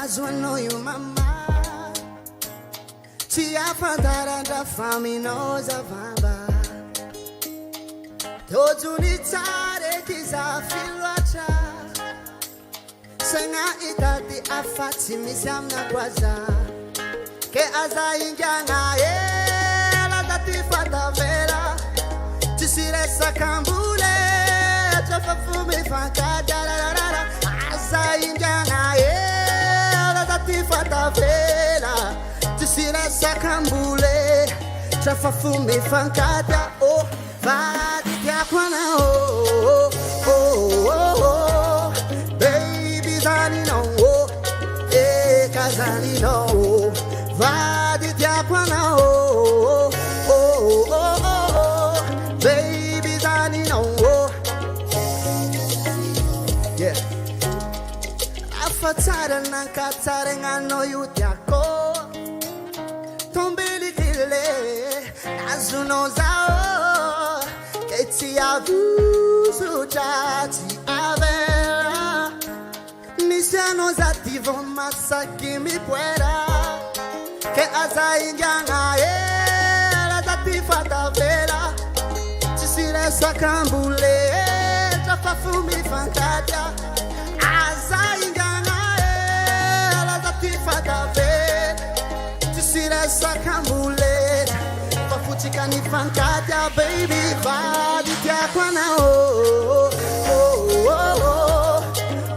As I know you, mama. Tia pantara da fami noza vamba. Tozu ni tare kiza filwacha. Senga itati afati misamna kwaza. Ke aza injanga la dati fata vera. Tisire sakambule. Chafa fume fanka jararara. Aza injanga fata vela, tisira sakambule, chafa fume fankata oh, vadi tiakwana oh, oh, oh, oh, baby zani no oh, kazani no oh, vadi tiakwana oh, oh, oh, oh, baby zani no oh, yeah. Fatara nankatare ngano yutiako tombili kile azuno zao eti abuzu chati avera nisano zativo masaki mi puera ke azaingana la zatifata vela tisire sakambule tafafumi fantaja Sakambule, pafutika ni fankaja, baby, body tiakwana oh, oh, oh, oh,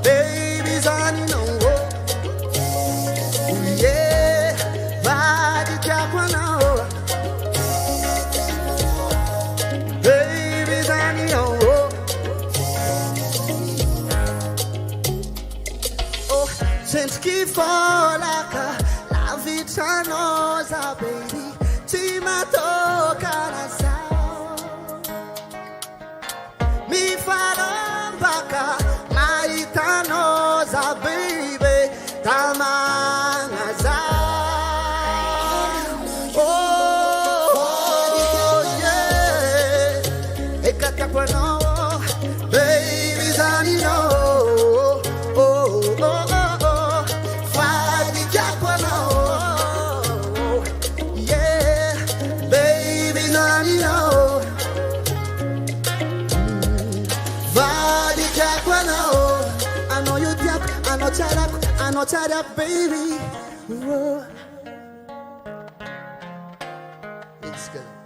baby zani no oh, yeah, body tiakwana oh, baby zani no oh, since kifolaka. Vitanoza baby, timatoka na sao. Mi farambaka, maitanoza baby, tamanga zao. Oh yeah, ekatakwano, baby zani no. I know that baby. Whoa. It's good.